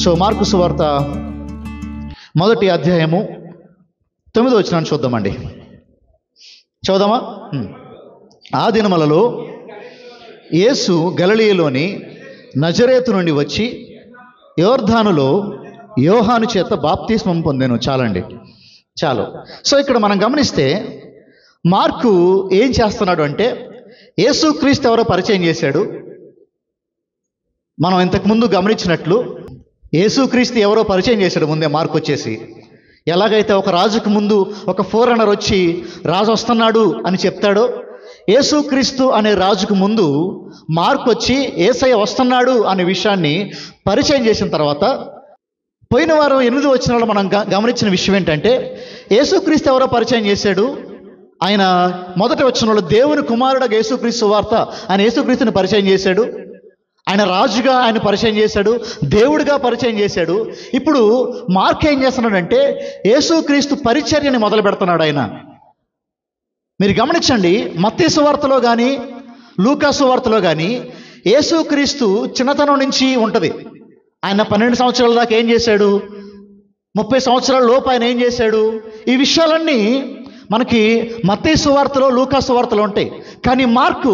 So mark సువార్త 1వ అధ్యాయము 9వ వచనాన్ని చూద్దామండి. చదువుదామా? ఆ దినములలో యేసు గలిలయలోని నజరేతు నుండి వచ్చి యోర్దానులో యోహాను చేత బాప్తిస్మం పొందెను. చాలండి, చాలు. సో ఇక్కడ మనం గమనిస్తే మార్కు ఏం చేస్తున్నాడు అంటే యేసుక్రీస్తు ఎవరో పరిచయం చేశాడు. మనం ఇంతకుముందు గమనించినట్లు యేసుక్రీస్తు ఎవరో పరిచయం చేశాడు ముందే మార్కు వచ్చేసి. ఎలాగైతే ఒక రాజుకు ముందు ఒక ఫోరనర్ వచ్చి రాజు వస్తున్నాడు అని చెప్తాడో, యేసుక్రీస్తు అనే రాజుకు ముందు మార్కు వచ్చి యేసయ్య వస్తున్నాడు అనే విషయాన్ని పరిచయం చేసిన తర్వాత, పోయిన వారం 8వ వచనంలో మనం గమనించిన విషయం ఏంటంటే యేసుక్రీస్తు ఎవరో పరిచయం చేశాడు. ఆయన మొదటి వచనంలో దేవుని కుమారుడు యేసుక్రీస్తు సువార్త ఆయన యేసుక్రీస్తుని పరిచయం చేశాడు. ఆయన రాజుగా ఆయన పరిచయం చేశాడు, దేవుడిగా పరిచయం చేశాడు. ఇప్పుడు మార్క్ ఏం చేస్తున్నాడంటే యేసుక్రీస్తు పరిచర్యని మొదలు పెడుతున్నాడు ఆయన. మీరు గమనించండి, మత్తయి సువార్తలో కానీ లూకా సువార్తలో కానీ యేసుక్రీస్తు చిన్నతనం నుంచి ఉంటుంది. ఆయన 12 సంవత్సరాల దాకా ఏం చేశాడు, 30 సంవత్సరాల లోపు ఆయన ఏం చేశాడు, ఈ విషయాలన్నీ మనకి మత్తయి సువార్తలో లూకా సువార్తలో ఉంటాయి. కానీ మార్కు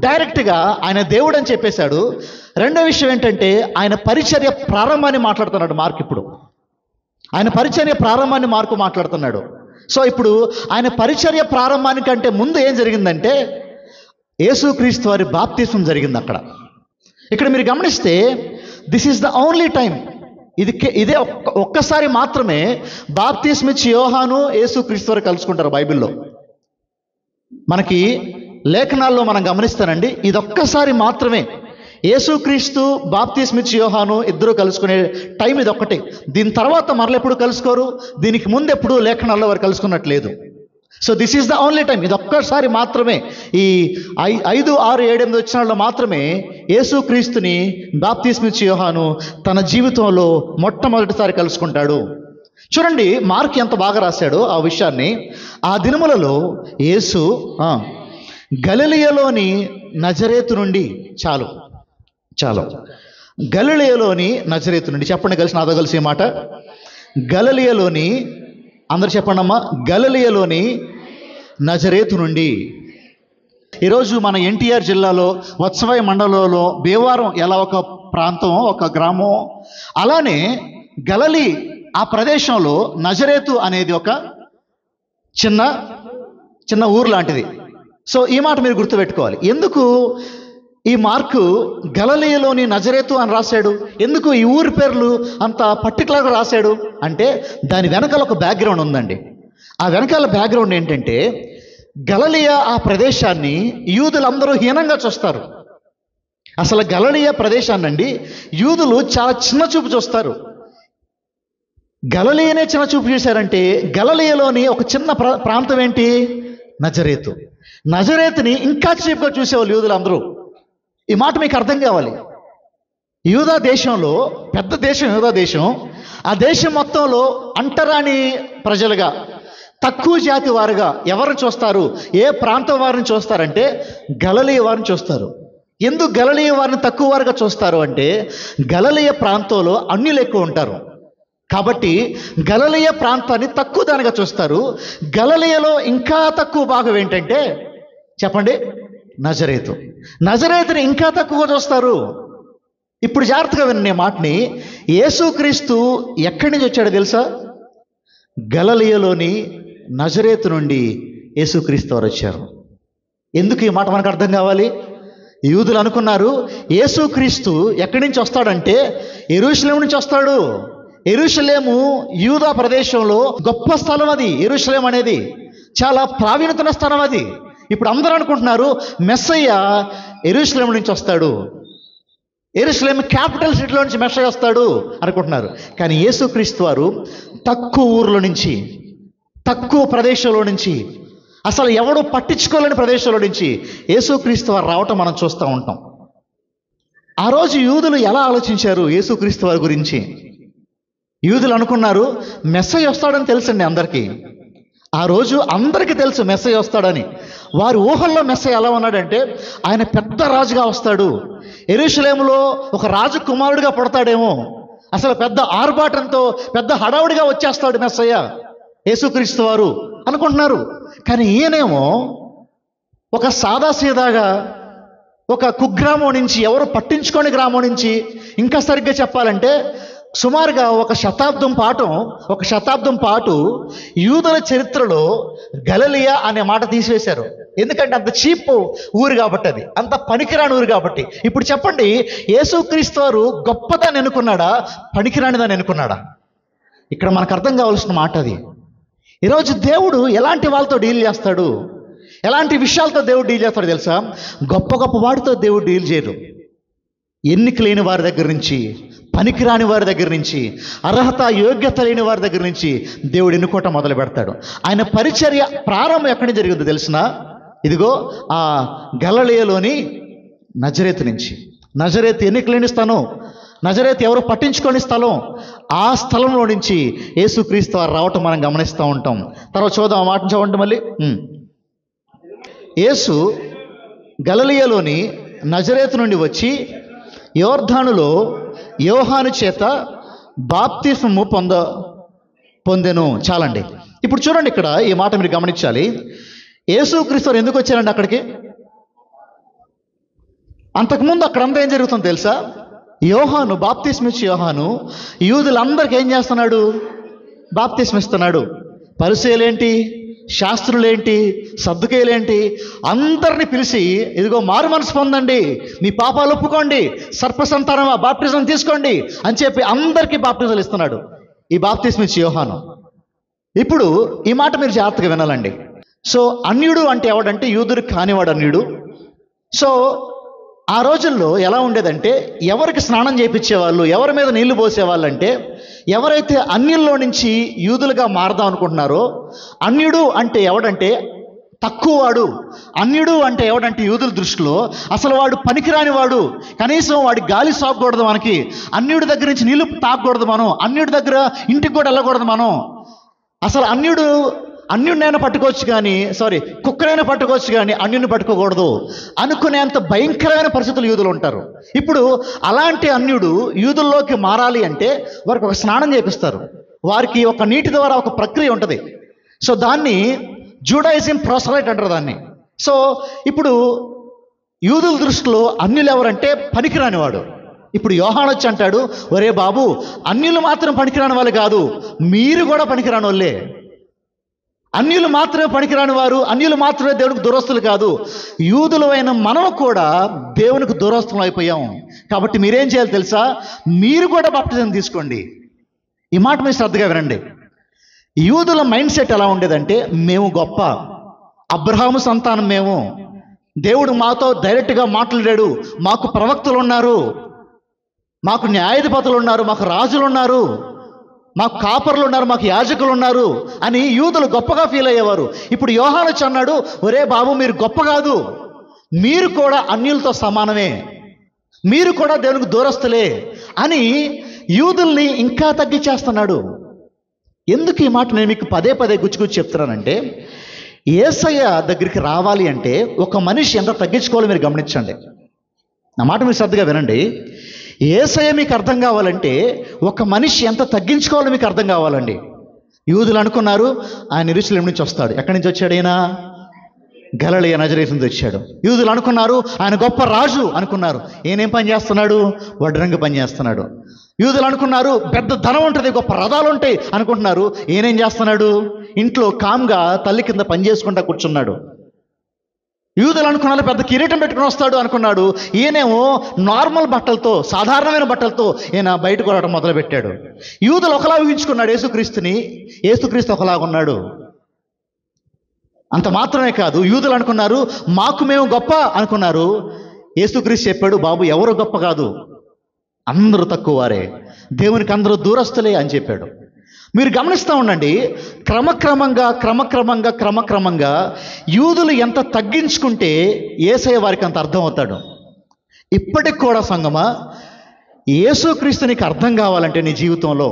డైరెక్ట్గా ఆయన దేవుడు అని చెప్పేశాడు. రెండో విషయం ఏంటంటే ఆయన పరిచర్య ప్రారంభాన్ని మాట్లాడుతున్నాడు మార్కు. ఇప్పుడు ఆయన పరిచర్య ప్రారంభాన్ని మార్కు మాట్లాడుతున్నాడు. సో ఇప్పుడు ఆయన పరిచర్య ప్రారంభానికంటే ముందు ఏం జరిగిందంటే యేసుక్రీస్తు వారి బాప్తిస్మం జరిగింది అక్కడ. ఇక్కడ మీరు గమనిస్తే this is the only time, ఇదే ఒక్కసారి మాత్రమే బాప్తిస్మం ఇచ్చి యోహాను యేసుక్రీస్తు వారు కలుసుకుంటారు బైబిల్లో. మనకి లేఖనాల్లో మనం గమనిస్తానండి, ఇదొక్కసారి మాత్రమే యేసుక్రీస్తు బాప్తిస్మం ఇచ్చి యోహాను ఇద్దరు కలుసుకునే టైం ఇదొక్కటే. దీని తర్వాత మరలెప్పుడు కలుసుకోరు, దీనికి ముందు ఎప్పుడు లేఖనాల్లో వారు కలుసుకున్నట్లేదు. So this is the only time, ఇది ఒక్కసారి మాత్రమే. ఈ 5, 6, 7, 8 వచనాల్లో మాత్రమే యేసుక్రీస్తుని బాప్తిస్మం ఇచ్చి యోహాను తన జీవితంలో మొట్టమొదటిసారి కలుసుకుంటాడు. చూడండి మార్క్ ఎంత బాగా రాశాడో ఆ విషయాన్ని. ఆ దినములలో యేసు గలిలయలోని నజరేతు నుండి, చాలు గలిలయలోని నజరేతు నుండి, చెప్పండి కలిసి నాతో కలిసి ఈ మాట, గలిలయలోని, అందరు చెప్పండి అమ్మా, గలిలయలోని నజరేతు నుండి. ఈరోజు మన ఎన్టీఆర్ జిల్లాలో వత్సవాయి మండలంలో భీమవరం ఎలా ఒక ప్రాంతం, ఒక గ్రామం, అలానే గలిలయ ఆ ప్రదేశంలో నజరేతు అనేది ఒక చిన్న ఊరు లాంటిది. సో ఈ మాట మీరు గుర్తుపెట్టుకోవాలి. ఎందుకు ఈ మార్కు గలిలయలోని నజరేతు అని రాశాడు, ఎందుకు ఈ ఊరి పేర్లు అంత పర్టికులర్గా రాశాడు అంటే దాని వెనకాల ఒక బ్యాక్గ్రౌండ్ ఉందండి. ఆ వెనకాల బ్యాక్గ్రౌండ్ ఏంటంటే గలిలయ ఆ ప్రదేశాన్ని యూదులందరూ హీనంగా చూస్తారు. అసలు గలిలయ ప్రదేశాన్ని అండి యూదులు చాలా చిన్న చూపు చూస్తారు. గలిలయనే చిన్న చూపు చూశారంటే గలిలయలోని ఒక చిన్న ప్రాంతం ఏంటి, నజరేతు. నజరేతుని ఇంకా చీప్గా చూసేవాళ్ళు యూదులందరూ. ఈ మాట మీకు అర్థం కావాలి. యూదా దేశంలో పెద్ద దేశం యూదా దేశం, ఆ దేశం మొత్తంలో అంటరాని ప్రజలుగా, తక్కువ జాతి వారుగా ఎవరిని చూస్తారు, ఏ ప్రాంతం వారిని చూస్తారంటే గలిలయ వారిని చూస్తారు. ఎందుకు గలిలయ వారిని తక్కువ వారుగా చూస్తారు అంటే గలిలయ ప్రాంతంలో అన్యులు ఎక్కువ ఉంటారు కాబట్టి గలిలయ ప్రాంతాన్ని తక్కువ దానిగా చూస్తారు. గలిలయలో ఇంకా తక్కువ భాగం ఏంటంటే చెప్పండి, నజరేతు. నజరేతుని ఇంకా తక్కువ చూస్తారు. ఇప్పుడు జాగ్రత్తగా వినే మాటని, యేసుక్రీస్తు ఎక్కడి నుంచి వచ్చాడో తెలుసా, గలిలయలోని నజరేతు నుండి యేసుక్రీస్తు వారు వచ్చారు. ఎందుకు ఈ మాట మనకు అర్థం కావాలి. యూదులు అనుకున్నారు యేసుక్రీస్తు ఎక్కడి నుంచి వస్తాడంటే యెరూషలేము నుంచి వస్తాడు. యెరూషలేము యూదా ప్రదేశంలో గొప్ప స్థలం అది. యెరూషలేం అనేది చాలా ప్రావీణ్యత స్థలం అది. ఇప్పుడు అందరూ అనుకుంటున్నారు మెస్సయ్య యెరూషలేం నుంచి వస్తాడు, యెరూషలేం క్యాపిటల్ సిటీలో నుంచి మెస్సయ్య వస్తాడు అనుకుంటున్నారు. కానీ యేసుక్రీస్తు వారు తక్కువ ఊర్లో నుంచి, తక్కువ ప్రదేశంలో నుంచి, అసలు ఎవడో పట్టించుకోలేని ప్రదేశంలో నుంచి యేసుక్రీస్తు వారు రావటం మనం చూస్తూ ఉంటాం. ఆ రోజు యూదులు ఎలా ఆలోచించారు యేసుక్రీస్తు వారి గురించి? యూదులు అనుకున్నారు మెస్సయ్య వస్తాడని తెలుసండి అందరికీ. ఆ రోజు అందరికీ తెలుసు మెస్సయ్య వస్తాడని. వారి ఊహల్లో మెస్సయ్య ఎలా ఉన్నాడంటే ఆయన పెద్ద రాజుగా వస్తాడు, యెరూషలేములో ఒక రాజకుమారుడిగా పుడతాడేమో, అసలు పెద్ద ఆర్భాటంతో పెద్ద హడావుడిగా వచ్చేస్తాడు మెస్సయ్య యేసుక్రీస్తు వారు అనుకుంటున్నారు. కానీ ఈయనేమో ఒక సాదాసీదాగా ఒక కుగ్రామం నుంచి, ఎవరు పట్టించుకోని గ్రామం నుంచి, ఇంకా సరిగ్గా చెప్పాలంటే సుమారుగా ఒక శతాబ్దం పాటు యూదుల చరిత్రలో గలిలయ అనే మాట తీసివేశారు. ఎందుకంటే అంత చీప్ ఊరు కాబట్టి, అది అంత పనికిరాని ఊరు కాబట్టి. ఇప్పుడు చెప్పండి, యేసుక్రీస్తు వారు గొప్పదాన్ని అనుకున్నాడా, పనికిరానిదాన్ని అనుకున్నాడా? ఇక్కడ మనకు అర్థం కావాల్సిన మాట అది. ఈరోజు దేవుడు ఎలాంటి వాళ్ళతో డీల్ చేస్తాడు, ఎలాంటి విషయాలతో దేవుడు డీల్ చేస్తాడు తెలుసా? గొప్ప గొప్ప వాడితో దేవుడు డీల్ చేయడు. ఎన్నిక లేని వారి దగ్గర నుంచి, పనికిరాని వారి దగ్గర నుంచి, అర్హత యోగ్యత లేని వారి దగ్గర నుంచి దేవుడు ఎన్నుకోవటం మొదలు పెడతాడు. ఆయన పరిచర్య ప్రారంభం ఎక్కడి జరిగిందో తెలిసిన? ఇదిగో ఆ గలిలయలోని నజరేతు నుంచి. నజరేతు ఎన్నిక లేని స్థలం, నజరేతు ఎవరు పట్టించుకోని స్థలం. ఆ స్థలంలో నుంచి యేసుక్రీస్తు వారు రావటం మనం గమనిస్తూ ఉంటాం. తర్వాత చూద్దాం, ఆ మాట చూడండి మళ్ళీ. యేసు గలిలయలోని నజరేతు నుండి వచ్చి యోర్దానులో యోహాను చేత బాప్తిస్మము పొందెను. చాలండి. ఇప్పుడు చూడండి, ఇక్కడ ఈ మాట మీరు గమనించాలి. యేసుక్రీస్తు వారు ఎందుకు వచ్చారండి అక్కడికి? అంతకుముందు అక్కడంతా ఏం జరుగుతుందో తెలుసా? యోహాను, బాప్తిస్మిచ్చి యోహాను యూదులందరికీ ఏం చేస్తున్నాడు? బాప్తిస్మిస్తున్నాడు. పరిసయ్యులేంటి, శాస్త్రులేంటి, సద్దుకేయులేంటి, అందరిని పిలిచి ఇదిగో మారు మనసు పొందండి, మీ పాపాలు ఒప్పుకోండి, సర్పసంతానమా బాప్టిజం తీసుకోండి అని చెప్పి అందరికీ బాప్టిజాలు ఇస్తున్నాడు ఈ బాప్తిస్మిచ్చి యోహాను. ఇప్పుడు ఈ మాట మీరు జాగ్రత్తగా వినాలండి. సో అన్యుడు అంటే ఎవడంటే యూదుడు కానివాడు అన్యుడు. సో ఆ రోజుల్లో ఎలా ఉండేదంటే, ఎవరికి స్నానం చేయించేవాళ్ళు, ఎవరి మీద నీళ్లు పోసేవాళ్ళు అంటే, ఎవరైతే అన్యుల్లో నుంచి యూదులుగా మారదాం అనుకుంటున్నారో, అన్యుడు అంటే ఎవడంటే తక్కువవాడు. అన్యుడు అంటే ఎవడంటే యూదుల దృష్టిలో అసలు వాడు పనికిరాని వాడు. కనీసం వాడి గాలి సాగకూడదు మనకి, అన్యుడి దగ్గర నుంచి నీళ్లు తాగకూడదు మనం, అన్యుడి దగ్గర ఇంటికి కూడా వెళ్ళకూడదు మనం. అసలు అన్యుడినైనా పట్టుకోవచ్చు కానీ, కుక్కనైనా పట్టుకోవచ్చు కానీ అన్యుడిని పట్టుకోకూడదు అనుకునేంత భయంకరమైన పరిస్థితులు యూదులు ఉంటారు. ఇప్పుడు అలాంటి అన్యుడు యూదుల్లోకి మారాలి అంటే వారికి ఒక స్నానం చేపిస్తారు. వారికి ఒక నీటి ద్వారా ఒక ప్రక్రియ ఉంటుంది. సో దాన్ని జూడాయిజం ప్రోసలైట్ అంటారు దాన్ని. సో ఇప్పుడు యూదుల దృష్టిలో అన్యులు ఎవరంటే పనికిరానివాడు. ఇప్పుడు యోహాను వచ్చి అంటాడు, ఒరే బాబు, అన్యులు మాత్రం పనికిరాని వాళ్ళు కాదు, మీరు కూడా పనికిరాని వాళ్ళే. అన్యులు మాత్రమే పనికిరాని వారు, అన్యులు మాత్రమే దేవునికి దూరస్తులు కాదు, యూదులమైన మనం కూడా దేవునికి దూరస్తులు అయిపోయాం. కాబట్టి మీరేం చేయాలి తెలుసా? మీరు కూడా బాప్టిజం తీసుకోండి. ఈ మాట మీరు శ్రద్ధగా వినండి. యూదుల మైండ్ సెట్ ఎలా ఉండేదంటే, మేము గొప్ప, అబ్రహాము సంతానం మేము, దేవుడు మాతో డైరెక్ట్గా మాట్లాడాడు, మాకు ప్రవక్తలు ఉన్నారు, మాకు న్యాయాధిపతులు ఉన్నారు, మాకు రాజులు ఉన్నారు, మాకు కాపర్లు ఉన్నారు, మాకు యాజకులు ఉన్నారు అని యూదులు గొప్పగా ఫీల్ అయ్యేవారు. ఇప్పుడు యోహాను వచ్చి అన్నాడు, ఒరే బాబు, మీరు గొప్ప కాదు, మీరు కూడా అన్యులతో సమానమే, మీరు కూడా దేవునికి దూరస్తులే అని యూదుల్ని ఇంకా తగ్గించేస్తున్నాడు. ఎందుకు ఈ మాట నేను మీకు పదే పదే గుచ్చి చెప్తున్నానంటే, యేసయ్య దగ్గరికి రావాలి అంటే ఒక మనిషి ఎంత తగ్గించుకోవాలో మీరు గమనించండి. నా మాట మీరు శ్రద్ధగా వినండి. యేసయ్య మీకు అర్థం కావాలంటే ఒక మనిషి ఎంత తగ్గించుకోవాలో మీకు అర్థం కావాలండి. యూదులు అనుకున్నారు ఆయన యెరూషలేము నుంచి వస్తాడు. ఎక్కడి నుంచి వచ్చాడు? ఆయన గలిలయ నజరేతు నుంచి వచ్చాడు. యూదులు అనుకున్నారు ఆయన గొప్ప రాజు అనుకున్నారు. ఈయనేం పని చేస్తున్నాడు? వడ్రంగి పని చేస్తున్నాడు. యూదులు అనుకున్నారు పెద్ద ధనం ఉంటుంది, గొప్ప రథాలు ఉంటాయి అనుకుంటున్నారు. ఈయనేం చేస్తున్నాడు? ఇంట్లో కామ్గా తల్లి కింద పని చేసుకుంటా కూర్చున్నాడు. యూదులు అనుకున్నారు పెద్ద కిరీటం పెట్టుకుని వస్తాడు అనుకున్నాడు. ఈయనేమో నార్మల్ బట్టలతో, సాధారణమైన బట్టలతో ఈయన బయటకు రావడం మొదలుపెట్టాడు. యూదులు ఒకలా ఊహించుకున్నాడు యేసుక్రీస్తుని, యేసుక్రీస్తు ఒకలాగా ఉన్నాడు. అంత మాత్రమే కాదు, యూదులు అనుకున్నారు మాకు మేము గొప్ప అనుకున్నారు. యేసుక్రీస్తు చెప్పాడు, బాబు ఎవరు గొప్ప కాదు, అందరూ తక్కువ వారే, దేవునికి అందరూ దూరస్తులే అని చెప్పాడు. మీరు గమనిస్తూ ఉండండి, క్రమక్రమంగా యూదులు ఎంత తగ్గించుకుంటే యేసయ్య వారికి అంత అర్థం అవుతాడు. ఇప్పటికి కూడా సంగమా, యేసుక్రీస్తు నీకు అర్థం కావాలంటే నీ జీవితంలో,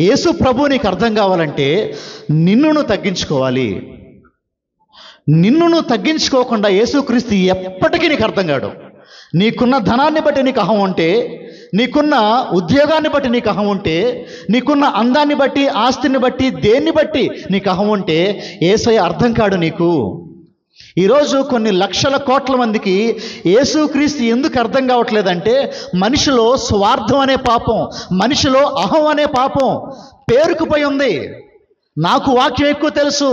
యేసు ప్రభు నీకు అర్థం కావాలంటే నిన్ను తగ్గించుకోవాలి. నిన్ను తగ్గించుకోకుండా యేసుక్రీస్తు ఎప్పటికీ నీకు అర్థం కాడు. నీకున్న ధనాన్ని బట్టి నీకు అహం ఉంటే, నీకున్న ఉద్యోగాన్ని బట్టి నీకు అహం ఉంటే, నీకున్న అందాన్ని బట్టి, ఆస్తిని బట్టి, దేన్ని బట్టి నీకు అహం ఉంటే యేసయ్య అర్థం కాడు నీకు. ఈరోజు కొన్ని లక్షల కోట్ల మందికి యేసుక్రీస్తు ఎందుకు అర్థం కావట్లేదంటే, మనిషిలో స్వార్థం అనే పాపం, మనిషిలో అహం అనే పాపం పేరుకుపోయి ఉంది. నాకు వాక్యం ఎక్కువ తెలుసు,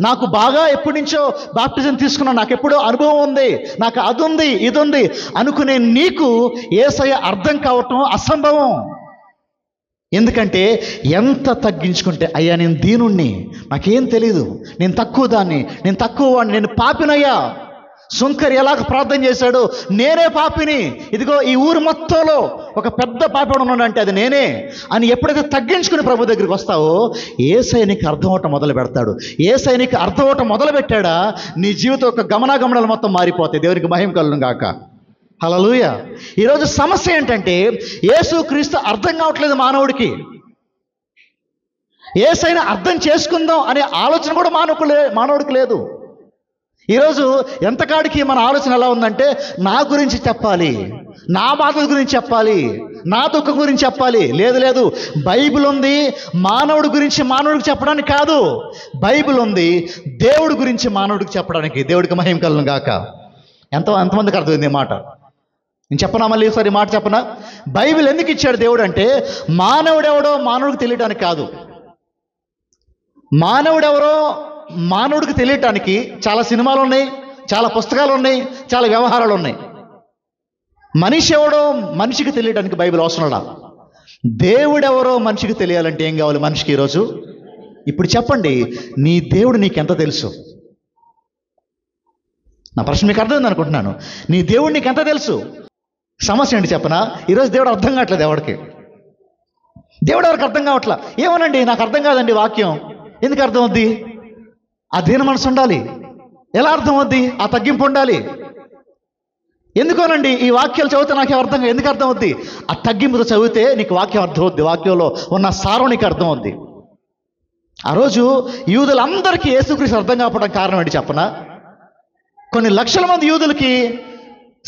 నాకు బాగా ఎప్పటి నుంచో బాప్టిజం తీసుకున్నా, నాకు ఎప్పుడో అనుభవం ఉంది, నాకు అది ఉంది ఇది ఉంది అనుకునే నీకు యేసయ్య అర్థం కావటం అసంభవం. ఎందుకంటే ఎంత తగ్గించుకుంటే, అయ్యా నేను దీనుణ్ణి, నాకేం తెలీదు, నేను తక్కువ దాన్ని, నేను తక్కువ వాడిని, నేను పాపినయ్యా. సుంకరి ఎలాగ ప్రార్థన చేశాడు, నేనే పాపిని, ఇదిగో ఈ ఊరు మొత్తంలో ఒక పెద్ద పాపివాడు ఉన్నాడంటే అది నేనే అని ఎప్పుడైతే తగ్గించుకుని ప్రభు దగ్గరికి వస్తావో యేసయ్య నీకు అర్థం అవటం మొదలు పెడతాడు. యేసయ్య నీకు అర్థం అవటం మొదలు పెట్టాడా నీ జీవితం ఒక గమనాగమనాలు మొత్తం మారిపోతాయి. దేవునికి మహిమ కలుగును గాక. హల్లెలూయా. ఈరోజు సమస్య ఏంటంటే, యేసుక్రీస్తు అర్థం కావట్లేదు మానవుడికి. యేసయ్యను అర్థం చేసుకుందాం అనే ఆలోచన కూడా మానవుడికి లేదు. ఈరోజు ఎంతకాడికి మన ఆలోచన ఎలా ఉందంటే, నా గురించి చెప్పాలి, నా బాధల గురించి చెప్పాలి, నా దుఃఖం గురించి చెప్పాలి. లేదు లేదు, బైబిల్ ఉంది మానవుడి గురించి మానవుడికి చెప్పడానికి కాదు, బైబిల్ ఉంది దేవుడి గురించి మానవుడికి చెప్పడానికి. దేవుడికి మహిమ కలుగును గాక. ఎంతమందికి అర్థమైంది ఈ మాట? నేను చెప్పనా, మళ్ళీ ఈసారి మాట చెప్పనా? బైబిల్ ఎందుకు ఇచ్చాడు దేవుడు అంటే, మానవుడెవడో మానవుడికి తెలియటానికి కాదు. మానవుడెవరో మానవుడికి తెలియటానికి చాలా సినిమాలు ఉన్నాయి, చాలా పుస్తకాలు ఉన్నాయి, చాలా వ్యవహారాలు ఉన్నాయి. మనిషి ఎవడో మనిషికి తెలియటానికి బైబిల్ అవసరంలా. దేవుడెవరో మనిషికి తెలియాలంటే ఏం కావాలి మనిషికి ఈరోజు? ఇప్పుడు చెప్పండి, నీ దేవుడు నీకెంత తెలుసు? నా ప్రశ్న మీకు అర్థమైంది అనుకుంటున్నాను. నీ దేవుడు నీకెంత తెలుసు? సమస్య ఏంటి చెప్పనా? ఈరోజు దేవుడు అర్థం కావట్లేదు ఎవరికి. దేవుడు ఎవరికి అర్థం కావట్లా. ఏమోనండి నాకు అర్థం కాదండి వాక్యం. ఎందుకు అర్థం అవుద్ది? ఆ దీన మనసు ఉండాలి. ఎలా అర్థం అవుద్ది? ఆ తగ్గింపు ఉండాలి. ఎందుకోనండి ఈ వాక్యాలు చదివితే నాకు అర్థం కాదు. ఎందుకు అర్థం అవుద్ది? ఆ తగ్గింపుతో చదివితే నీకు వాక్యం అర్థం అవుద్ది, వాక్యంలో ఉన్న సారం నీకు అర్థం అవుద్ది. ఆ రోజు యూదులందరికీ యేసుక్రీస్తు అర్థం కావడం కారణం ఏంటి చెప్పనా? కొన్ని లక్షల మంది యూదులకి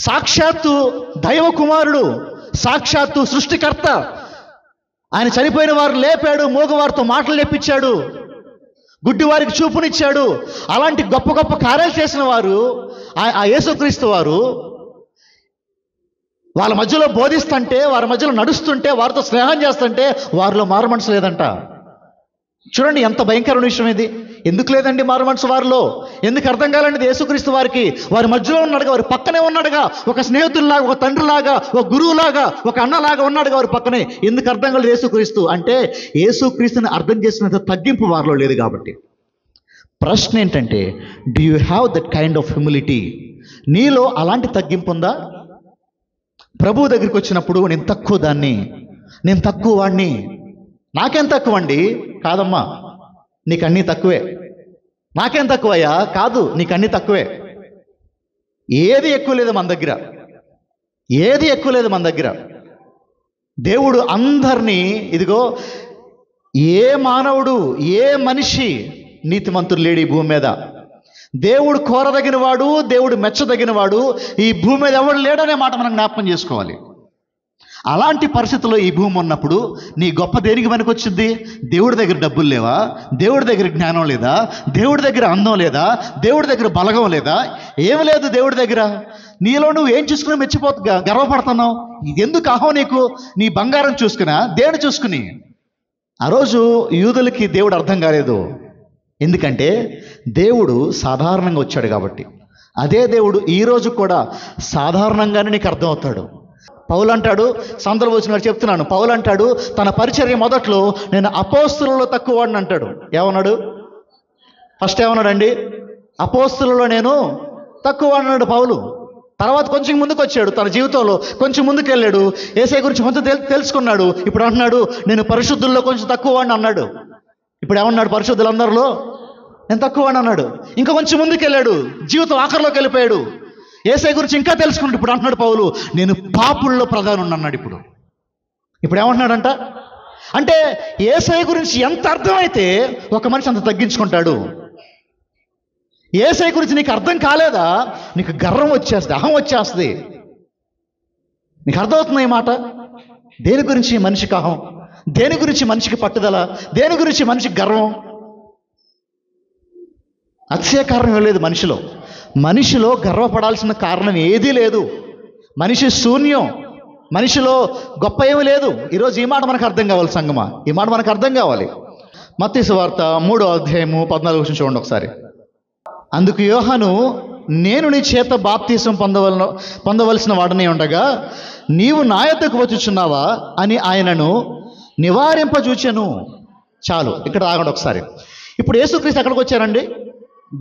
సాక్షాత్తు దైవ కుమారుడు, సాక్షాత్తు సృష్టికర్త, ఆయన చనిపోయిన వారు లేపాడు, మూగవారితో మాటలు చెప్పించాడు, గుడ్డివారికి చూపునిచ్చాడు, అలాంటి గొప్ప గొప్ప కార్యాలు చేసిన వారు ఆ యేసుక్రీస్తు వారు వాళ్ళ మధ్యలో బోధిస్తుంటే, వారి మధ్యలో నడుస్తుంటే, వారితో స్నేహం చేస్తుంటే వారిలో మారు మనసు లేదంట. చూడండి ఎంత భయంకరమైన విషయం ఇది. ఎందుకు లేదండి మారు మనసు వారిలో? ఎందుకు అర్థం కాలండి యేసుక్రీస్తు వారికి? వారి మధ్యలో ఉన్నాడుగా, వారి పక్కనే ఉన్నాడుగా, ఒక స్నేహితుల్లాగా, ఒక తండ్రిలాగా, ఒక గురువులాగా, ఒక అన్నలాగా ఉన్నాడుగా వారి పక్కనే. ఎందుకు అర్థం కాలేదు యేసుక్రీస్తు అంటే, యేసుక్రీస్తుని అర్థం చేసినంత తగ్గింపు వారిలో లేదు కాబట్టి. ప్రశ్న ఏంటంటే, do you have that kind of humility? నీలో అలాంటి తగ్గింపు ఉందా? ప్రభువు దగ్గరికి వచ్చినప్పుడు నేను తక్కువ దాన్ని, నేను తక్కువ వాడిని, నాకేం తక్కువ అండి? కాదమ్మా, నీకు అన్నీ తక్కువే. నాకేం తక్కువయ్యా? కాదు, నీకు అన్నీ తక్కువే. ఏది ఎక్కువ లేదు మన దగ్గర, ఏది ఎక్కువ లేదు మన దగ్గర. దేవుడు అందరినీ, ఇదిగో ఏ మానవుడు, ఏ మనిషి నీతిమంతుడు లేడు ఈ భూమి మీద. దేవుడు కోరదగిన వాడు, దేవుడు మెచ్చదగిన వాడు ఈ భూమి మీద ఎవడు లేడనే మాట మనం జ్ఞాపకం చేసుకోవాలి. అలాంటి పరిస్థితుల్లో ఈ భూమి ఉన్నప్పుడు నీ గొప్ప దేనికి పనికొచ్చింది? దేవుడి దగ్గర డబ్బులు లేవా? దేవుడి దగ్గర జ్ఞానం లేదా? దేవుడి దగ్గర అందం లేదా? దేవుడి దగ్గర బలగం లేదా? ఏమి లేదు దేవుడి దగ్గర. నీలో నువ్వు ఏం చూసుకుని గర్వపడుతున్నావు? ఎందుకు అహం నీకు? నీ బంగారం చూసుకున్నా, దేవుడు చూసుకుని. ఆ రోజు యూదులకి దేవుడు అర్థం కాలేదు. ఎందుకంటే దేవుడు సాధారణంగా వచ్చాడు కాబట్టి. అదే దేవుడు ఈరోజు కూడా సాధారణంగానే నీకు అర్థం అవుతాడు. పౌలు అంటాడు, సందర్భం వచ్చినట్టు చెప్తున్నాను, పౌలు అంటాడు తన పరిచర్య మొదట్లో నేను అపోస్తులలో తక్కువ వాడిని అంటాడు. ఏమన్నాడు? ఫస్ట్ ఏమన్నాడండి? అపోస్తులలో నేను తక్కువ వాడిని అన్నాడు పౌలు. తర్వాత కొంచెం ముందుకు వచ్చాడు, తన జీవితంలో కొంచెం ముందుకు వెళ్ళాడు, యేసయ్య గురించి కొంచెం తెలుసుకున్నాడు. ఇప్పుడు అంటున్నాడు నేను పరిశుద్ధుల్లో కొంచెం తక్కువ వాడిని అన్నాడు. ఇప్పుడు ఏమన్నాడు? పరిశుద్ధులందరిలో నేను తక్కువ వాడిని అన్నాడు. ఇంకా కొంచెం ముందుకు వెళ్ళాడు, జీవితం ఆఖరిలోకి వెళ్ళిపోయాడు, యేసయ్య గురించి ఇంకా తెలుసుకున్నాడు. ఇప్పుడు అంటున్నాడు పౌలు నేను పాపుల్లో ప్రధానం అన్నాడు. ఇప్పుడు ఏమంటున్నాడంట అంటే యేసయ్య గురించి ఎంత అర్థమైతే ఒక మనిషి అంత తగ్గించుకుంటాడు. యేసయ్య గురించి నీకు అర్థం కాలేదా, నీకు గర్వం వచ్చేస్తుంది, అహం వచ్చేస్తుంది. నీకు అర్థమవుతుంది ఈ మాట? దేని గురించి మనిషికి అహం? దేని గురించి మనిషికి పట్టుదల? దేని గురించి మనిషికి గర్వం? అతిశయ కారణం లేదు మనిషిలో. మనిషిలో గర్వపడాల్సిన కారణం ఏదీ లేదు. మనిషి శూన్యం. మనిషిలో గొప్ప ఏమీ లేదు. ఈరోజు ఈ మాట మనకు అర్థం కావాలి సంగమా, ఈ మాట మనకు అర్థం కావాలి. మత్తయి సువార్త 3వ అధ్యాయము 14 చూడండి ఒకసారి. అందుకు యోహాను, నేను నీ చేత బాప్తీసం పొందవలసిన వాడనే ఉండగా నీవు నా యొద్దకు వచ్చుచున్నావా అని ఆయనను నివారింపజూచెను. చాలు, ఇక్కడ ఆగండి ఒకసారి. ఇప్పుడు యేసుక్రీస్తు ఎక్కడికి వచ్చారండి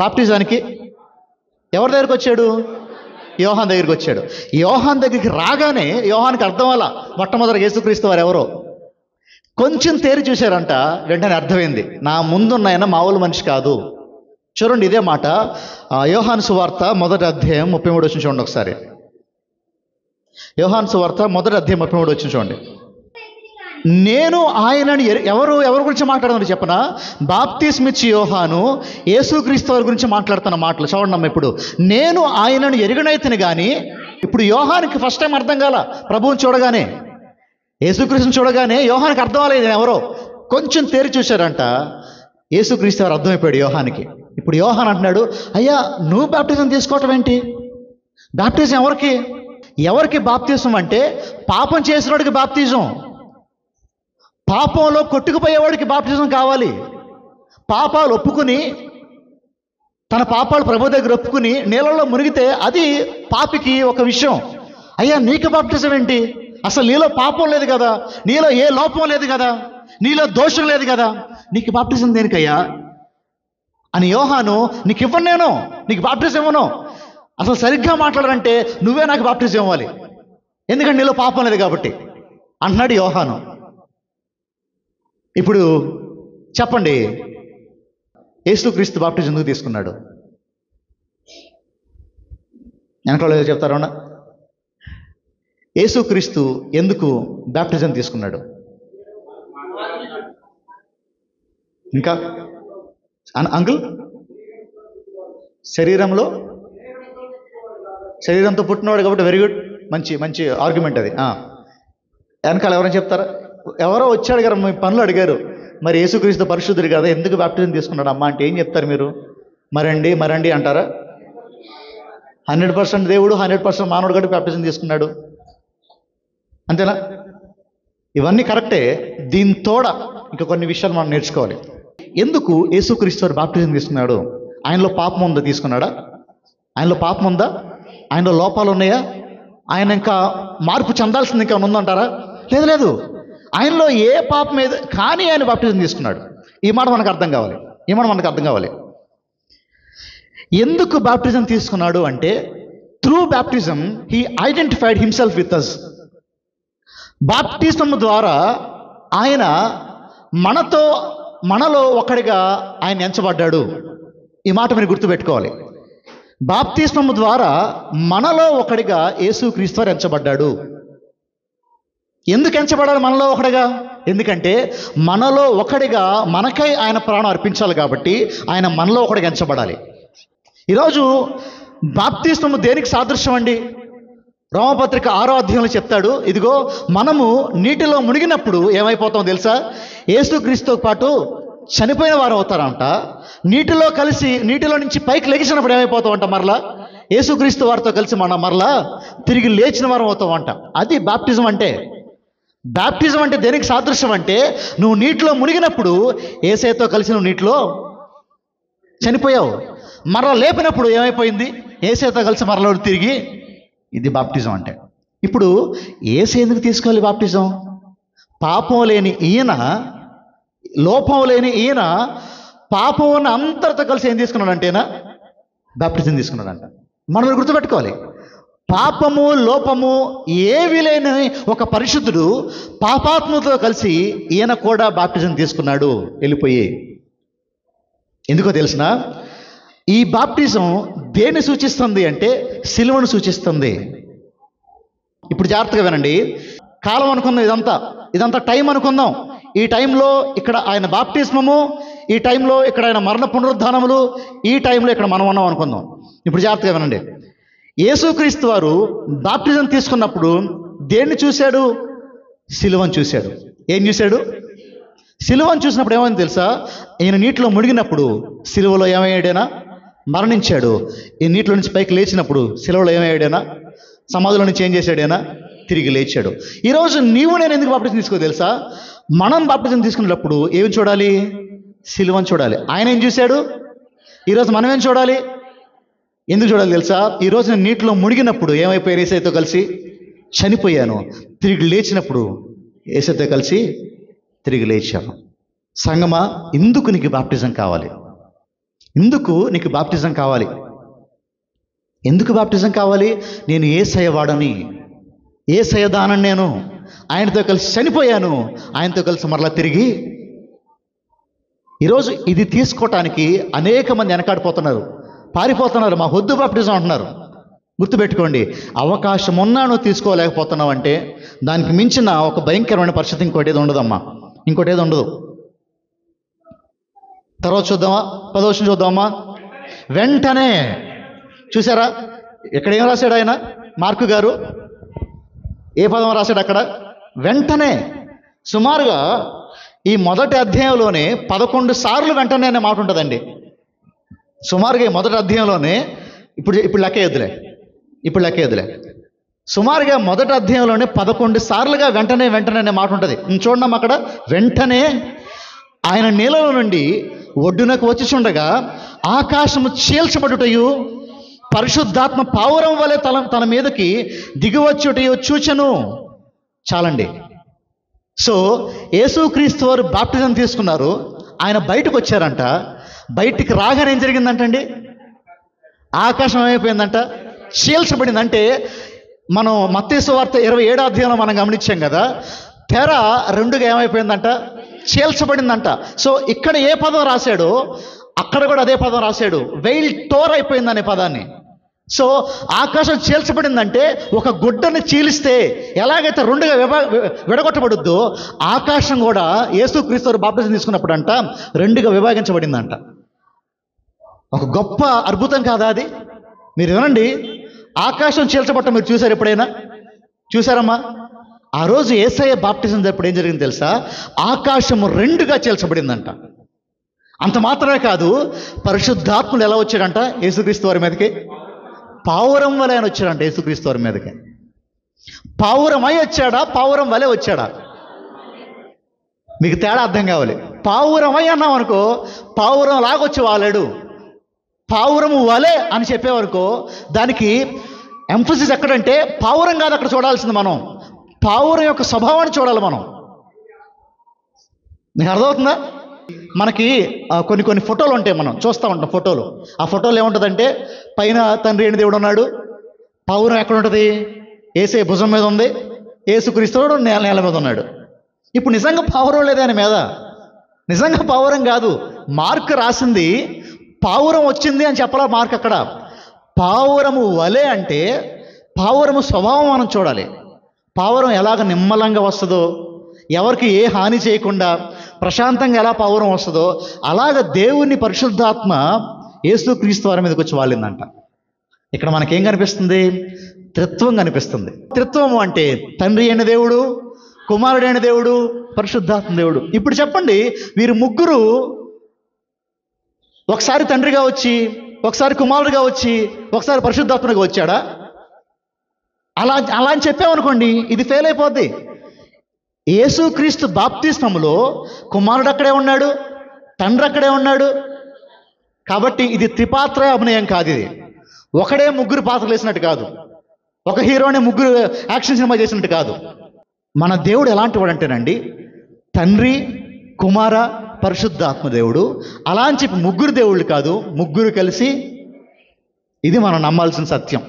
బాప్టిజానికి? ఎవరి దగ్గరికి వచ్చాడు? యోహాన్ దగ్గరికి వచ్చాడు. యోహాన్ దగ్గరికి రాగానే యోహానికి అర్థం అలా మొట్టమొదటి యేసుక్రీస్తు వారు ఎవరో కొంచెం తేరి చూశారంట. వెంటనే అర్థమైంది, నా ముందున్న ఆయన మామూలు మనిషి కాదు. చూడండి ఇదే మాట యోహాను సువార్త 1వ అధ్యాయం 33 చూడండి ఒకసారి. యోహాను సువార్త 1వ అధ్యాయం 33 చూడండి. నేను ఆయనని ఎవరి గురించి మాట్లాడుతున్నారు చెప్పనా? బాప్తిస్మిచ్చి యోహాను యేసుక్రీస్తు వారి గురించి మాట్లాడుతున్న మాటలు చూడండి అమ్మ. ఇప్పుడు నేను ఆయనను ఎరుగనైతిని కానీ, ఇప్పుడు యోహానికి ఫస్ట్ టైం అర్థం కాల. ప్రభువుని చూడగానే, యేసుక్రీస్తుని చూడగానే యోహానికి అర్థం అవ్వలేదు ఎవరో. కొంచెం తేరి చూశారంట. యేసుక్రీస్తు వారు అర్థమైపోయాడు యోహానికి. ఇప్పుడు యోహాన్ అంటున్నాడు, అయ్యా నువ్వు బాప్టిజం తీసుకోవటం ఏంటి? బాప్టిజం ఎవరికి బాప్తిజం అంటే పాపం చేసినోడికి బాప్తిజం. పాపంలో కొట్టుకుపోయేవాడికి బాప్టిజం కావాలి. పాపాలు ఒప్పుకుని, తన పాపాలు ప్రభు దగ్గర ఒప్పుకుని నీళ్ళలో మునిగితే అది పాపికి ఒక విషయం. అయ్యా నీకు బాప్టిజం ఏంటి? అసలు నీలో పాపం లేదు కదా, నీలో ఏ లోపం లేదు కదా, నీలో దోషం లేదు కదా, నీకు బాప్టిజం దేనికయ్యా అని యోహాను, నీకు ఇవ్వను, నేను నీకు బాప్టిజం ఇవ్వను, అసలు సరిగ్గా మాట్లాడాలంటే నువ్వే నాకు బాప్టిజం ఇవ్వాలి, ఎందుకంటే నీలో పాపం లేదు కాబట్టి అంటున్నాడు యోహాను. ఇప్పుడు చెప్పండి, యేసుక్రీస్తు బాప్టిజం ఎందుకు తీసుకున్నాడు? వెనకాల చెప్తారా? యేసుక్రీస్తు ఎందుకు బాప్టిజం తీసుకున్నాడు? ఇంకా అంకుల్, శరీరంతో పుట్టినవాడు కాబట్టి వెరీ గుడ్, మంచి ఆర్గ్యుమెంట్ అది. వెనకాల ఎవరైనా చెప్తారా? ఎవరో వచ్చాడు కదా, మీ పనులు అడిగారు, మరి యేసుక్రీస్తు పరిశుద్ధుడు కదా ఎందుకు బాప్టిజం తీసుకున్నాడు అమ్మా అంటే ఏం చెప్తారు మీరు? మరండి అంటారా? 100% దేవుడు, 100% మానవుడు కాబట్టి బాప్టిజం తీసుకున్నాడు, అంతేనా? ఇవన్నీ కరెక్టే. దీంతోడ ఇంకా కొన్ని విషయాలు మనం నేర్చుకోవాలి. ఎందుకు యేసుక్రీస్తు వారు బాప్టిజం తీసుకున్నాడు? ఆయనలో పాపం ఉందా? తీసుకున్నాడా? ఆయనలో పాపం ఉందా? ఆయనలో లోపాలు ఉన్నాయా? ఆయన ఇంకా మార్పు చెందాల్సింది ఇంకా ఉందంటారా? లేదు. ఆయనలో ఏ పాపం ఏదో కానీ ఆయన బాప్టిజం తీసుకున్నాడు. ఈ మాట మనకు అర్థం కావాలి. ఎందుకు బాప్టిజం తీసుకున్నాడు అంటే, through baptism he identified himself with us. Baptism ద్వారా ఆయన మనలో ఒకడిగా ఆయన ఎంచబడ్డాడు. ఈ మాట మీరు గుర్తుపెట్టుకోవాలి. బాప్తిస్మము ద్వారా మనలో ఒకడిగా యేసుక్రీస్తు వారు ఎంచబడ్డాడు. ఎందుకు ఎంచబడాలి మనలో ఒకడిగా? ఎందుకంటే మనలో ఒకడిగా మనకై ఆయన ప్రాణం అర్పించాలి కాబట్టి ఆయన మనలో ఒకడిగా ఎంచబడాలి. ఈరోజు బాప్తిస్మము దేనికి సాదృశ్యం అండి? రోమపత్రిక 6వ అధ్యాయంలో చెప్తాడు, ఇదిగో మనము నీటిలో మునిగినప్పుడు ఏమైపోతామో తెలుసా? యేసుక్రీస్తుతో పాటు చనిపోయిన వారు అవుతారంట. నీటిలో నుంచి పైకి లెగిసినప్పుడు ఏమైపోతామంట? మరలా యేసుక్రీస్తు వారితో కలిసి మనం మరలా తిరిగి లేచిన వారం అవుతామంట. అది బాప్టిజం అంటే. బాప్టిజం అంటే దేనికి సాదృశ్యం అంటే, నువ్వు నీటిలో మునిగినప్పుడు యేసయ్యతో కలిసి నువ్వు నీటిలో చనిపోయావు, మరలా లేపినప్పుడు ఏమైపోయింది? యేసయ్యతో కలిసి మరలా తిరిగి, ఇది బాప్టిజం అంటే. ఇప్పుడు యేసు ఎందుకు తీసుకోవాలి బాప్టిజం? పాపం లేని ఈయన, లోపం లేని ఈయన పాపం ఉన్న అందరితో కలిసి ఏం తీసుకున్నాడంటేనా? బాప్టిజం తీసుకున్నాడంట. మనం గుర్తుపెట్టుకోవాలి, పాపము లోపము ఏవి లేని ఒక పరిశుద్ధుడు పాపాత్మతో కలిసి ఈయన కూడా బాప్టిజం తీసుకున్నాడు వెళ్ళిపోయి. ఎందుకో తెలిసిన, ఈ బాప్టిజం దేన్ని సూచిస్తుంది అంటే సిలువను సూచిస్తుంది. ఇప్పుడు జాగ్రత్తగా వినండి. కాలం అనుకుందాం, ఇదంతా టైం అనుకుందాం. ఈ టైంలో ఇక్కడ ఆయన బాప్టిజమము, ఈ టైంలో ఇక్కడ ఆయన మరణ పునరుద్ధానములు, ఈ టైంలో ఇక్కడ మనం ఉన్నాం అనుకుందాం. ఇప్పుడు జాగ్రత్తగా వినండి. యేసుక్రీస్తు వారు బాప్టిజం తీసుకున్నప్పుడు దేన్ని చూశాడు? సిలువను చూశాడు. ఏం చూశాడు? సిలువను చూసినప్పుడు ఏమైంది తెలుసా? ఈయన నీటిలో మునిగినప్పుడు సిలువలో ఏమయ్యాడైనా? మరణించాడు. ఈ నీటిలో నుంచి పైకి లేచినప్పుడు సిలువలో ఏమయ్యాడైనా? సమాధిలో నుంచి ఏం చేశాడైనా? తిరిగి లేచాడు. ఈరోజు నీవు నేను ఎందుకు బాప్టిజం తీసుకో తెలుసా? మనం బాప్టిజం తీసుకునేటప్పుడు ఏం చూడాలి? సిలువను చూడాలి. ఆయన ఏం చూశాడు? ఈరోజు మనం ఏం చూడాలి? ఎందుకు చూడాలి తెలుసా? ఈరోజు నేను నీటిలో మునిగినప్పుడు ఏమైపోయాను? యేసయ్యతో కలిసి చనిపోయాను. తిరిగి లేచినప్పుడు యేసయ్యతో కలిసి తిరిగి లేచాను. సంగమా, ఎందుకు నీకు బాప్టిజం కావాలి? ఎందుకు నీకు బాప్టిజం కావాలి? ఎందుకు బాప్టిజం కావాలి? నేను యేసయ్య వాడని, యేసయ్య దానని, నేను ఆయనతో కలిసి చనిపోయాను, ఆయనతో కలిసి మరలా తిరిగి. ఈరోజు ఇది తీసుకోవటానికి అనేక మంది వెనకాడిపోతున్నారు, పారిపోతున్నారు. మా వద్దు బాప్టిజం అంటున్నారు. గుర్తుపెట్టుకోండి, అవకాశం ఉన్నా నువ్వు తీసుకోలేకపోతున్నావు అంటే దానికి మించిన ఒక భయంకరమైన పరిస్థితి ఇంకోటి ఏది ఉండదమ్మా, ఇంకోటి ఏది ఉండదు. తర్వాత చూద్దామా, 10వ వచనం చూద్దామా. వెంటనే చూసారా ఇక్కడ ఏం రాశాడు ఆయన? మార్కు గారు ఏ పదం రాశాడు అక్కడ? వెంటనే. సుమారుగా ఈ మొదటి అధ్యాయంలోనే 11 సార్లు వెంటనే అనే మాట ఉంటుందండి. సుమారుగా ఈ మొదటి అధ్యాయంలోనే ఇప్పుడు లెక్కేయొద్దులే, సుమారుగా మొదటి అధ్యాయంలోనే 11 సార్లుగా వెంటనే అనే మాట ఉంటుంది. చూడమ్మా అక్కడ, వెంటనే ఆయన నీళ్ళలో నుండి ఒడ్డునకు వచ్చి చూడగా ఆకాశము చీల్చబడుటయు పరిశుద్ధాత్మ పావురం వలె తన మీదకి దిగివచ్చుటయు చూచెను. చాలండి. సో యేసుక్రీస్తు వారు బాప్టిజం తీసుకున్నారు, ఆయన బయటకు వచ్చారంట. బయటికి రాగానే ఏం జరిగిందంటండి? ఆకాశం ఏమైపోయిందంట? చీల్చబడిందంటే మనం మత్తయి సువార్త 27వ అధ్యాయంలో మనం గమనించాం కదా, తెర రెండుగా ఏమైపోయిందంట? చీల్చబడిందంట. సో ఇక్కడ ఏ పదం రాశాడో అక్కడ కూడా అదే పదం రాశాడు, వెయిల్ టోర్ అయిపోయింది అనే పదాన్ని. సో ఆకాశం చీల్చబడిందంటే ఒక గుడ్డని చీలిస్తే ఎలాగైతే రెండుగా విడగొట్టబడుద్దో ఆకాశం కూడా యేసుక్రీస్తు వారు బాప్టిజం తీసుకున్నప్పుడు అంట రెండుగా విభాగించబడిందంట. ఒక గొప్ప అద్భుతం కాదా అది? మీరు వినండి, ఆకాశం చీల్చబట్ట మీరు చూసారు ఎప్పుడైనా? చూసారమ్మా? ఆ రోజు యేసయ్య బాప్టిజం జరిగినప్పుడు ఏం జరిగింది తెలుసా? ఆకాశము రెండుగా చీల్చబడిందంట. అంత మాత్రమే కాదు, పరిశుద్ధాత్ముడు ఎలా వచ్చాడంట యేసుక్రీస్తు వారి మీదకి? పావురం వలె ఆయన వచ్చాడంట యేసుక్రీస్తు వారి మీదకి. పావురమై వచ్చాడా, పావురం వలె వచ్చాడా? మీకు తేడా అర్థం కావాలి. పావురమై అన్నాం అనుకో, పావురం లాగొచ్చి వాలాడు. పావురము వలె అని చెప్పేవనుకో, దానికి ఎంఫసిస్ ఎక్కడంటే పావురం కాదు అక్కడ చూడాల్సింది, మనం పావురం యొక్క స్వభావాన్ని చూడాలి మనం. మీకు అర్థమవుతుందా? మనకి కొన్ని ఫోటోలు ఉంటాయి, మనం చూస్తూ ఉంటాం ఫోటోలు. ఆ ఫోటోలు ఏముంటుందంటే పైన తండ్రి అయిన దేవుడు ఉన్నాడు, పావురం ఎక్కడ ఉంటుంది? యేసయ్య భుజం మీద ఉంది, యేసుక్రీస్తుడు నేల మీద ఉన్నాడు. ఇప్పుడు నిజంగా పావురం లేదా ఆయన మీద? నిజంగా పావురం కాదు. మార్క్ రాసింది పావురం వచ్చింది అని చెప్పాలా మార్క్ అక్కడ. పావురము వలె అంటే పావురము స్వభావం మనం చూడాలి. పావురం ఎలాగ నిమ్మలంగా వస్తుందో, ఎవరికి ఏ హాని చేయకుండా ప్రశాంతంగా ఎలా పావురం వస్తుందో అలాగ దేవుని పరిశుద్ధాత్మ యేసుక్రీస్తు వారి మీదకి వచ్చి వాలిందంట. ఇక్కడ మనకేం కనిపిస్తుంది? త్రిత్వం కనిపిస్తుంది. త్రిత్వము అంటే తండ్రి అయిన దేవుడు, కుమారుడైన దేవుడు, పరిశుద్ధాత్మ దేవుడు. ఇప్పుడు చెప్పండి, వీరు ముగ్గురు ఒకసారి తండ్రిగా వచ్చి, ఒకసారి కుమారుడిగా వచ్చి, ఒకసారి పరిశుద్ధాత్మగా వచ్చాడా? అలా అని చెప్పామనుకోండి, ఇది ఫెయిల్ అయిపోద్ది. యేసుక్రీస్తు బాప్తిస్మములో కుమారుడు అక్కడే ఉన్నాడు, తండ్రి అక్కడే ఉన్నాడు. కాబట్టి ఇది త్రిపాత్ర అభినయం కాదు. ఇది ఒకడే ముగ్గురు పాత్రలు వేసినట్టు కాదు, ఒక హీరోనే ముగ్గురు యాక్షన్ సినిమా చేసినట్టు కాదు. మన దేవుడు ఎలాంటి వాడు అంటేనండి, తండ్రి, కుమార, పరిశుద్ధాత్మ దేవుడు. అలా అని చెప్పి ముగ్గురు దేవుళ్ళు కాదు, ముగ్గురు కలిసి. ఇది మనం నమ్మాల్సిన సత్యం.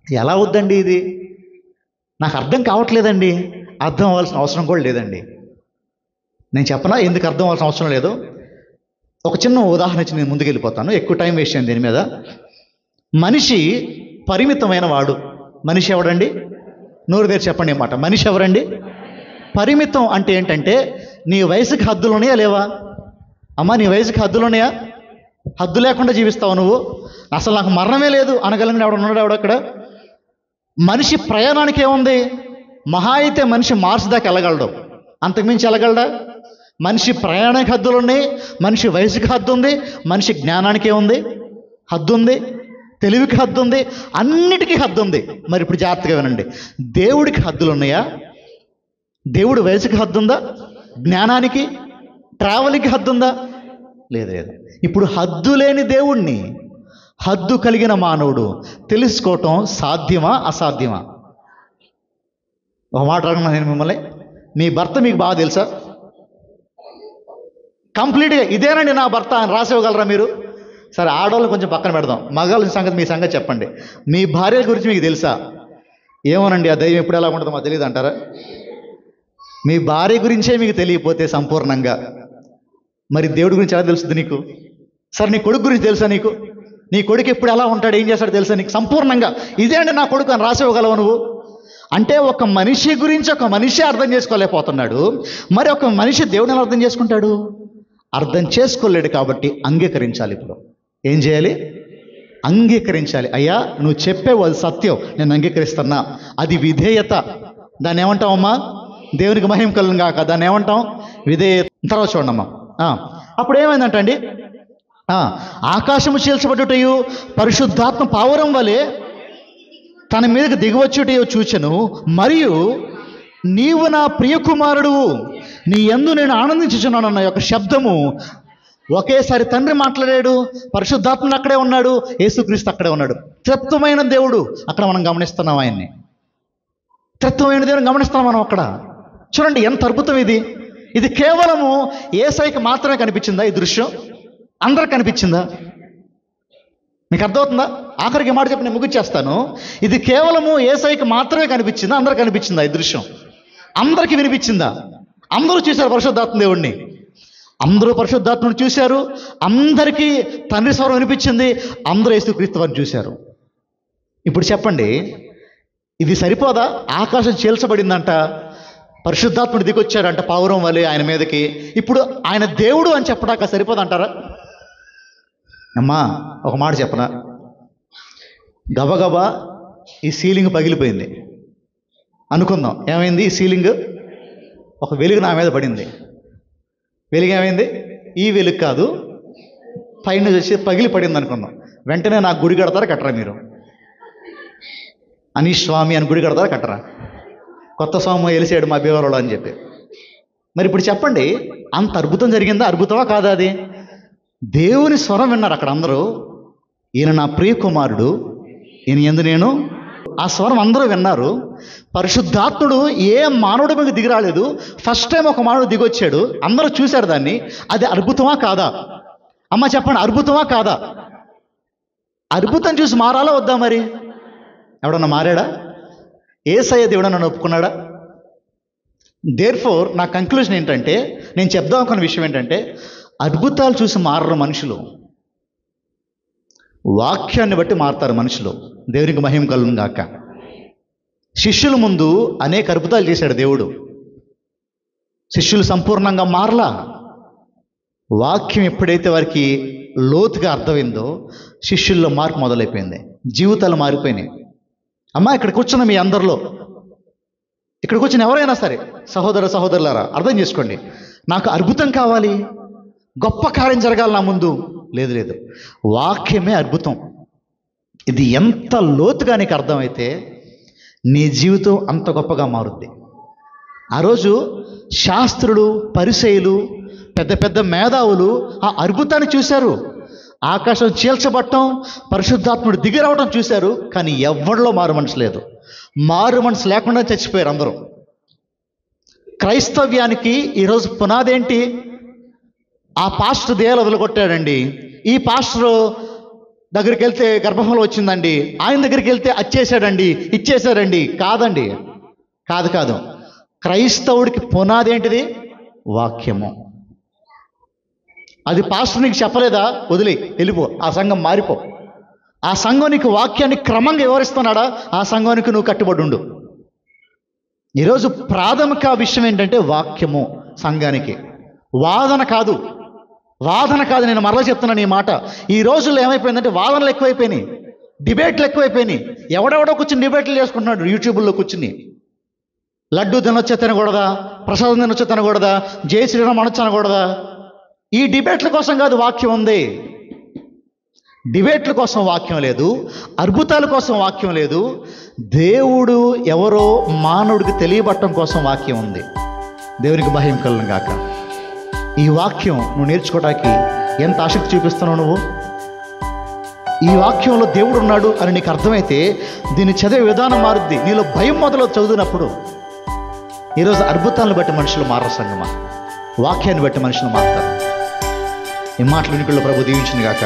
ఎలా వద్దండి ఇది? నాకు అర్థం కావట్లేదండి. అర్థం అవ్వాల్సిన అవసరం కూడా లేదండి. నేను చెప్పనా ఎందుకు అర్థం అవ్వాల్సిన అవసరం లేదు? ఒక చిన్న ఉదాహరణ ఇచ్చి నేను ముందుకు వెళ్ళిపోతాను, ఎక్కువ టైం వేస్ట్ అయింది దీని మీద. మనిషి పరిమితమైన వాడు. మనిషి ఎవడండి? నోరు తెరిచి చెప్పండి అన్నమాట. మనిషి ఎవరండి? పరిమితం అంటే ఏంటంటే నీ వయసుకి హద్దులు ఉన్నాయా లేవా? అమ్మా, నీ వయసుకి హద్దులు ఉన్నాయా? హద్దు లేకుండా జీవిస్తావు నువ్వు. అసలు నాకు మరణమే లేదు అనగలిగిన ఎవడున్నాడు? ఎవడక్కడ? మనిషి ప్రయాణానికి ఏముంది? మహా అయితే మనిషి మార్స్ దాకా వెళ్ళగలడు, అంతకుమించి వెళ్ళగలడా? మనిషి ప్రయాణానికి హద్దులు ఉన్నాయి, మనిషి వయసుకి హద్దు ఉంది, మనిషి జ్ఞానానికి ఉంది, హద్దు ఉంది, తెలివికి హద్దు ఉంది, అన్నిటికీ హద్దు ఉంది. మరి ఇప్పుడు జాగ్రత్తగా వినండి, దేవుడికి హద్దులు ఉన్నాయా? దేవుడి వయసుకి హద్దు ఉందా? జ్ఞానానికి, ట్రావెలింగ్కి హద్దు ఉందా? లేదు లేదు. ఇప్పుడు హద్దు లేని దేవుణ్ణి హద్దు కలిగిన మానవుడు తెలుసుకోవటం సాధ్యమా అసాధ్యమా? ఒక మాట అడగను నేను మిమ్మల్ని, మీ భర్త మీకు బాగా తెలుసా? కంప్లీట్గా ఇదేనండి నా భర్త అని రాసివ్వగలరా మీరు? సరే, ఆడవాళ్ళు కొంచెం పక్కన పెడదాం, మగాళ్ళ సంగతి, మీ సంగతి చెప్పండి. మీ భార్య గురించి మీకు తెలుసా? ఏమోనండి, ఆ దైవం ఎప్పుడు ఎలా ఉంటుందో మాకు తెలియదు అంటారా? మీ భార్య గురించే మీకు తెలియకపోతే సంపూర్ణంగా, మరి దేవుడి గురించి ఎలా తెలుస్తుంది నీకు? సరే, నీ కొడుకు గురించి తెలుసా నీకు? నీ కొడుకు ఎప్పుడు ఎలా ఉంటాడు, ఏం చేస్తాడు తెలుసా నీకు? సంపూర్ణంగా ఇదే అండి నా కొడుకు అని రాసివ్వగలవు నువ్వు? అంటే ఒక మనిషి గురించి ఒక మనిషి అర్థం చేసుకోలేకపోతున్నాడు, మరి ఒక మనిషి దేవుడిని ఎలా అర్థం చేసుకుంటాడు? అర్థం చేసుకోలేడు. కాబట్టి అంగీకరించాలి. ఇప్పుడు ఏం చేయాలి? అంగీకరించాలి. అయ్యా నువ్వు చెప్పేవు అది సత్యం, నేను అంగీకరిస్తున్నా. అది విధేయత. దాన్ని ఏమంటావమ్మా? దేవునికి మహిమ కలుగును గాక. దాన్ని ఏమంటాం? విధేయత. తర్వాత చూడమ్మా, అప్పుడు ఏమైందంట అండి, ఆకాశము చీల్చబడుటయు పరిశుద్ధాత్మ పావురం వలె తన మీదకి దిగివచ్చుటయో చూచెను, మరియు నీవు నా ప్రియకుమారుడు, నీ యందు నేను ఆనందించుచున్నాను అన్న యొక్క శబ్దము ఒకేసారి తండ్రి మాట్లాడాడు, పరిశుద్ధాత్ముడు అక్కడే ఉన్నాడు, యేసుక్రీస్తు అక్కడే ఉన్నాడు. త్రిత్వమైన దేవుడు అక్కడ మనం గమనిస్తున్నాం. ఆయన్ని త్రిత్వమైన దేవుని గమనిస్తున్నాం మనం అక్కడ. చూడండి ఎంత అద్భుతం ఇది. ఇది కేవలము యేసయ్యకి మాత్రమే కనిపించిందా ఈ దృశ్యం? అందరికి కనిపించిందా? మీకు అర్థమవుతుందా? ఆఖరికి మాట చెప్పి నేను ముగిచ్చేస్తాను. ఇది కేవలము యేసయ్యకి మాత్రమే కనిపించిందా? అందరికి కనిపించిందా ఈ దృశ్యం? అందరికీ వినిపించిందా? అందరూ చూశారు పరిశుద్ధాత్మ దేవుణ్ణి, అందరూ పరిశుద్ధాత్మను చూశారు, అందరికీ తండ్రి స్వరం వినిపించింది, అందరూ యేసుక్రీస్తు వారిని చూశారు. ఇప్పుడు చెప్పండి, ఇది సరిపోదా? ఆకాశం చీల్చబడిందంట, పరిశుద్ధాత్ముడు దిగొచ్చాడంట పావురం వలె ఆయన మీదకి. ఇప్పుడు ఆయన దేవుడు అని చెప్పడాక సరిపోదంటారా? అమ్మా ఒక మాట చెప్పనా, గబగబా ఈ సీలింగ్ పగిలిపోయింది అనుకుందాం. ఏమైంది? ఈ సీలింగ్ ఒక వెలుగు నా మీద పడింది. వెలుగు ఏమైంది? ఈ వెలుగు కాదు, పైన వచ్చి పగిలి పడింది అనుకుందాం. వెంటనే నాకు గుడి కడతారా కట్టరా? మీరు అనీష్ స్వామి అని గుడి కడతారా కట్టరా? కొత్త స్వామి వెలిసాడు మా భీవరంలో అని చెప్పి. మరి ఇప్పుడు చెప్పండి, అంత అద్భుతం జరిగిందా? అద్భుతమా కాదా? అది దేవుని స్వరం విన్నారు అక్కడ అందరూ. ఈయన నా ప్రియ కుమారుడు, ఈయన యందు నేను, ఆ స్వరం అందరూ విన్నారు. పరిశుద్ధాత్ముడు ఏ మానవుడి మీద దిగిరాలేదు, ఫస్ట్ టైం ఒక మానవుడు దిగొచ్చాడు, అందరూ చూశారు దాన్ని. అది అద్భుతమా కాదా? అమ్మ చెప్పండి, అద్భుతమా కాదా? అద్భుతం చూసి మారాలా వద్దా? మరి ఎవడన్నా మారాడా? యేసయ్య దేవుడు నన్ను ఒప్పుకున్నాడా? దేర్ఫోర్ నా కంక్లూజన్ ఏంటంటే, నేను చెప్దాం అనుకున్న విషయం ఏంటంటే, అద్భుతాలు చూసి మారరు మనుషులు, వాక్యాన్ని బట్టి మారుతారు మనుషులు. దేవునికి మహిమ కలుగును గాక. శిష్యుల ముందు అనేక అద్భుతాలు చేశాడు దేవుడు, శిష్యులు సంపూర్ణంగా మారలా. వాక్యం ఎప్పుడైతే వారికి లోతుగా అర్థమైందో శిష్యుల్లో మార్పు మొదలైపోయింది, జీవితాలు మారిపోయినాయి. అమ్మా ఇక్కడ కూర్చున్న మీ అందరిలో, ఇక్కడ కూర్చుని ఎవరైనా సరే సహోదర సహోదరులారా అర్థం చేసుకోండి, నాకు అద్భుతం కావాలి, గొప్ప కార్యం జరగాలి నా ముందు. లేదు లేదు, వాక్యమే అద్భుతం. ఇది ఎంత లోతుగా నీకు అర్థమైతే నీ జీవితం అంత గొప్పగా మారుద్ది. ఆ రోజు శాస్త్రులు, పరిసయ్యులు, పెద్ద పెద్ద మేధావులు ఆ అద్భుతాన్ని చూశారు. ఆకాశం చీల్చబట్టం, పరిశుద్ధాత్ముడు దిగి రావడం చూశారు. కానీ ఎవరిలో మారు మనసు లేదు. మారు మనసు లేకుండా చచ్చిపోయారు అందరూ. క్రైస్తవ్యానికి ఈరోజు పునాది ఏంటి? ఆ పాస్టర్ దేయాలు వదిలికొట్టాడండి, ఈ పాస్టర్ దగ్గరికి వెళ్తే గర్భఫలం వచ్చిందండి, ఆయన దగ్గరికి వెళ్తే అచ్చేసాడండి, ఇచ్చేసాడండి. కాదండి, కాదు కాదు. క్రైస్తవుడికి పునాది ఏంటిది? వాక్యము. అది పాస్టర్ నీకు చెప్పలేదా? వదిలి వెళ్ళిపో, ఆ సంఘం మారిపో. ఆ సంఘం నీకు వాక్యాన్ని క్రమంగా వివరిస్తున్నాడా? ఆ సంఘానికి నువ్వు కట్టుబడి ఉండు. ఈరోజు ప్రాథమిక విషయం ఏంటంటే వాక్యము. సంఘానికి వాదన కాదు, వాదన కాదు. నేను మరలా చెప్తున్నాను ఈ మాట. ఈ రోజుల్లో ఏమైపోయిందంటే వాదనలు ఎక్కువైపోయినాయి, డిబేట్లు ఎక్కువైపోయినాయి. ఎవడెవడో కూర్చుని డిబేట్లు చేసుకుంటున్నాడు యూట్యూబ్లో కూర్చుని. లడ్డు తినొచ్చా తినకూడదా, ప్రసాదం తినొచ్చా తినకూడదా, జై శ్రీరామ్ అనొచ్చా అనకూడదా? ఈ డిబేట్ల కోసం కాదు వాక్యం ఉంది. డిబేట్ల కోసం వాక్యం లేదు, అద్భుతాల కోసం వాక్యం లేదు. దేవుడు ఎవరో మానవుడికి తెలియబట్టడం కోసం వాక్యం ఉంది. దేవునికి మహిమ కలుగును గాక. ఈ వాక్యం నువ్వు నేర్చుకోవడానికి ఎంత ఆసక్తి చూపిస్తున్నావు నువ్వు? ఈ వాక్యంలో దేవుడు ఉన్నాడు అని నీకు అర్థమైతే దీన్ని చదివే విధానం మారుద్ది. నీలో భయం మొదలు చదువునప్పుడు. ఈరోజు అద్భుతాలను బట్టి మనుషులు మారరు సంగమా, వాక్యాన్ని బట్టి మనుషులు మారుతారు. ఈ మాటలు వినికిడిలో ప్రభు దీవించును గాక.